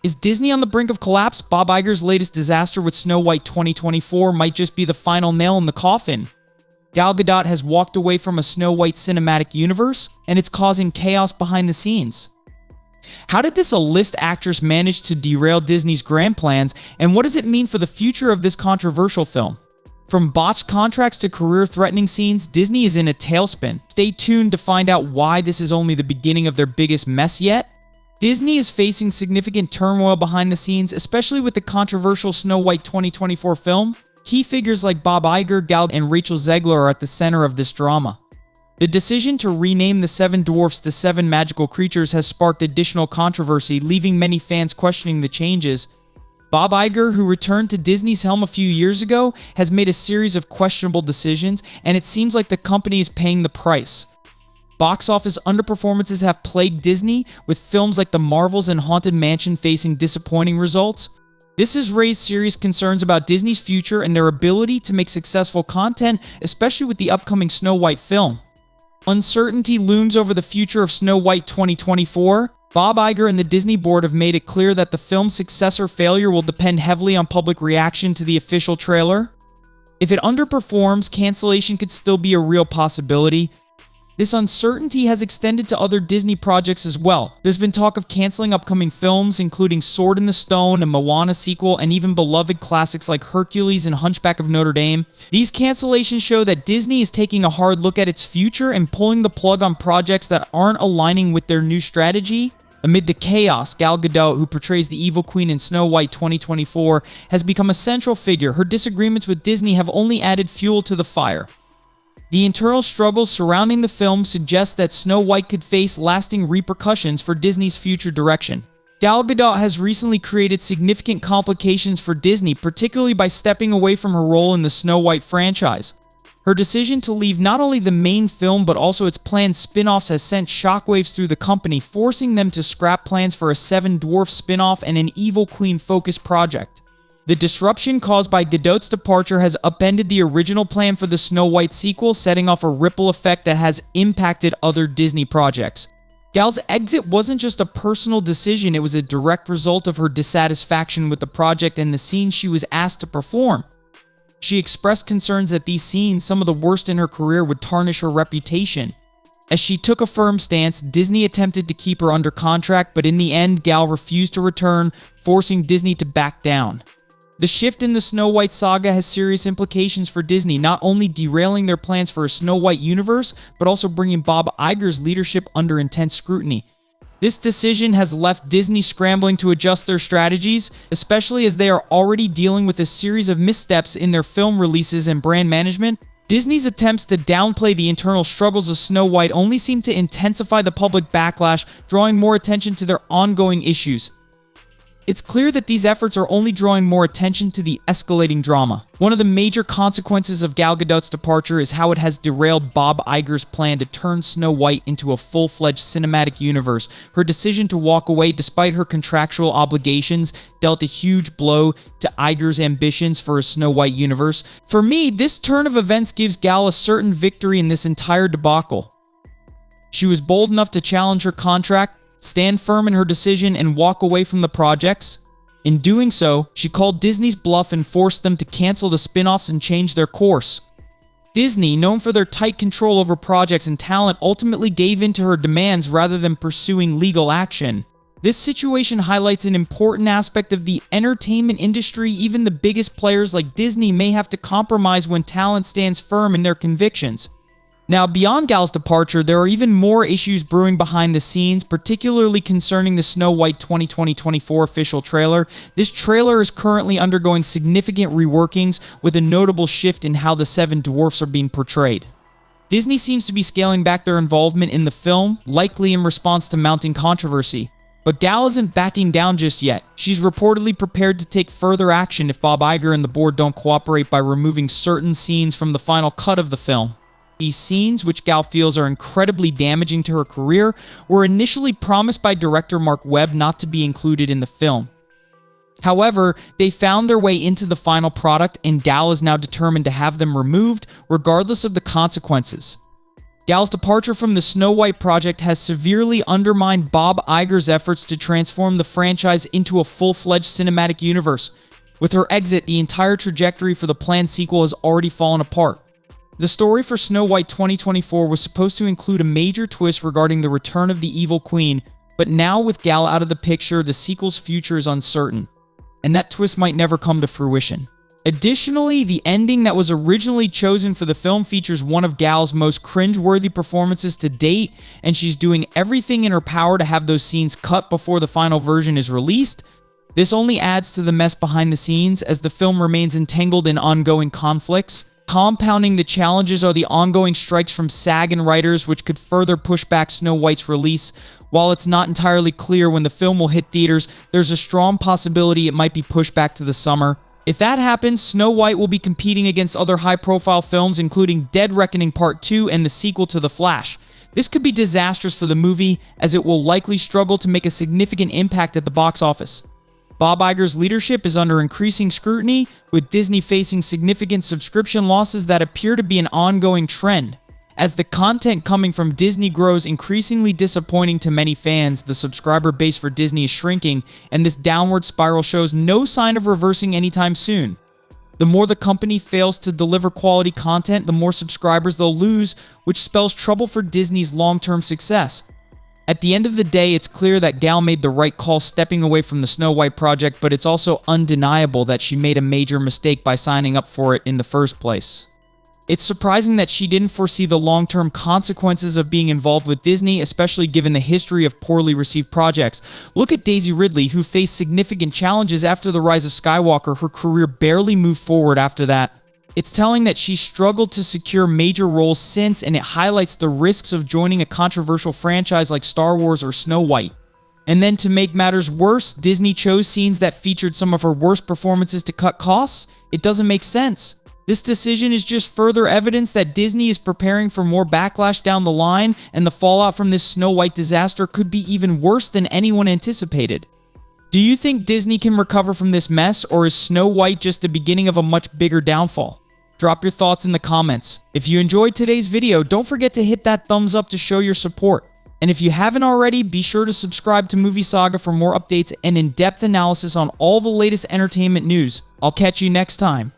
Is Disney on the brink of collapse? Bob Iger's latest disaster with Snow White 2024 might just be the final nail in the coffin. Gal Gadot has walked away from a Snow White cinematic universe, and it's causing chaos behind the scenes. How did this A-list actress manage to derail Disney's grand plans, and what does it mean for the future of this controversial film? From botched contracts to career-threatening scenes, Disney is in a tailspin. Stay tuned to find out why this is only the beginning of their biggest mess yet. Disney is facing significant turmoil behind the scenes, especially with the controversial Snow White 2024 film. Key figures like Bob Iger, Gal, and Rachel Zegler are at the center of this drama. The decision to rename the 7 Dwarfs to 7 Magical Creatures has sparked additional controversy, leaving many fans questioning the changes. Bob Iger, who returned to Disney's helm a few years ago, has made a series of questionable decisions, and it seems like the company is paying the price. Box office underperformances have plagued Disney, with films like The Marvels and Haunted Mansion facing disappointing results. This has raised serious concerns about Disney's future and their ability to make successful content, especially with the upcoming Snow White film. Uncertainty looms over the future of Snow White 2024. Bob Iger and the Disney board have made it clear that the film's success or failure will depend heavily on public reaction to the official trailer. If it underperforms, cancellation could still be a real possibility. This uncertainty has extended to other Disney projects as well. There's been talk of canceling upcoming films, including Sword in the Stone, a Moana sequel, and even beloved classics like Hercules and Hunchback of Notre Dame. These cancellations show that Disney is taking a hard look at its future and pulling the plug on projects that aren't aligning with their new strategy. Amid the chaos, Gal Gadot, who portrays the evil queen in Snow White 2024, has become a central figure. Her disagreements with Disney have only added fuel to the fire. The internal struggles surrounding the film suggest that Snow White could face lasting repercussions for Disney's future direction. Gal Gadot has recently created significant complications for Disney, particularly by stepping away from her role in the Snow White franchise. Her decision to leave not only the main film but also its planned spin-offs has sent shockwaves through the company, forcing them to scrap plans for a 7 Dwarfs spin-off and an Evil Queen-focused project. The disruption caused by Gadot's departure has upended the original plan for the Snow White sequel, setting off a ripple effect that has impacted other Disney projects. Gal's exit wasn't just a personal decision, it was a direct result of her dissatisfaction with the project and the scenes she was asked to perform. She expressed concerns that these scenes, some of the worst in her career, would tarnish her reputation. As she took a firm stance, Disney attempted to keep her under contract, but in the end, Gal refused to return, forcing Disney to back down. The shift in the Snow White saga has serious implications for Disney, not only derailing their plans for a Snow White universe, but also bringing Bob Iger's leadership under intense scrutiny. This decision has left Disney scrambling to adjust their strategies, especially as they are already dealing with a series of missteps in their film releases and brand management. Disney's attempts to downplay the internal struggles of Snow White only seem to intensify the public backlash, drawing more attention to their ongoing issues. It's clear that these efforts are only drawing more attention to the escalating drama. One of the major consequences of Gal Gadot's departure is how it has derailed Bob Iger's plan to turn Snow White into a full-fledged cinematic universe. Her decision to walk away despite her contractual obligations dealt a huge blow to Iger's ambitions for a Snow White universe. For me, this turn of events gives Gal a certain victory in this entire debacle. She was bold enough to challenge her contract, stand firm in her decision, and walk away from the projects. In doing so, she called Disney's bluff and forced them to cancel the spin-offs and change their course. Disney, known for their tight control over projects and talent, ultimately gave in to her demands rather than pursuing legal action. This situation highlights an important aspect of the entertainment industry. Even the biggest players like Disney may have to compromise when talent stands firm in their convictions. Now, beyond Gal's departure, there are even more issues brewing behind the scenes, particularly concerning the Snow White 2020-24 official trailer. This trailer is currently undergoing significant reworkings, with a notable shift in how the 7 Dwarfs are being portrayed. Disney seems to be scaling back their involvement in the film, likely in response to mounting controversy. But Gal isn't backing down just yet. She's reportedly prepared to take further action if Bob Iger and the board don't cooperate by removing certain scenes from the final cut of the film. These scenes, which Gal feels are incredibly damaging to her career, were initially promised by director Mark Webb not to be included in the film. However, they found their way into the final product, and Gal is now determined to have them removed, regardless of the consequences. Gal's departure from the Snow White project has severely undermined Bob Iger's efforts to transform the franchise into a full-fledged cinematic universe. With her exit, the entire trajectory for the planned sequel has already fallen apart. The story for Snow White 2024 was supposed to include a major twist regarding the return of the evil queen, but now with Gal out of the picture, the sequel's future is uncertain, and that twist might never come to fruition. Additionally, the ending that was originally chosen for the film features one of Gal's most cringe-worthy performances to date, and she's doing everything in her power to have those scenes cut before the final version is released. This only adds to the mess behind the scenes, as the film remains entangled in ongoing conflicts. Compounding the challenges are the ongoing strikes from SAG and writers, which could further push back Snow White's release. While it's not entirely clear when the film will hit theaters, there's a strong possibility it might be pushed back to the summer. If that happens, Snow White will be competing against other high-profile films, including Dead Reckoning Part 2 and the sequel to The Flash. This could be disastrous for the movie, as it will likely struggle to make a significant impact at the box office. Bob Iger's leadership is under increasing scrutiny, with Disney facing significant subscription losses that appear to be an ongoing trend. As the content coming from Disney grows increasingly disappointing to many fans, the subscriber base for Disney is shrinking, and this downward spiral shows no sign of reversing anytime soon. The more the company fails to deliver quality content, the more subscribers they'll lose, which spells trouble for Disney's long-term success. At the end of the day, it's clear that Gal made the right call stepping away from the Snow White project, but it's also undeniable that she made a major mistake by signing up for it in the first place. It's surprising that she didn't foresee the long-term consequences of being involved with Disney, especially given the history of poorly received projects. Look at Daisy Ridley, who faced significant challenges after The Rise of Skywalker. Her career barely moved forward after that. It's telling that she struggled to secure major roles since, and it highlights the risks of joining a controversial franchise like Star Wars or Snow White. And then to make matters worse, Disney chose scenes that featured some of her worst performances to cut costs? It doesn't make sense. This decision is just further evidence that Disney is preparing for more backlash down the line, and the fallout from this Snow White disaster could be even worse than anyone anticipated. Do you think Disney can recover from this mess, or is Snow White just the beginning of a much bigger downfall? Drop your thoughts in the comments. If you enjoyed today's video, don't forget to hit that thumbs up to show your support. And if you haven't already, be sure to subscribe to Movie Saga for more updates and in-depth analysis on all the latest entertainment news. I'll catch you next time.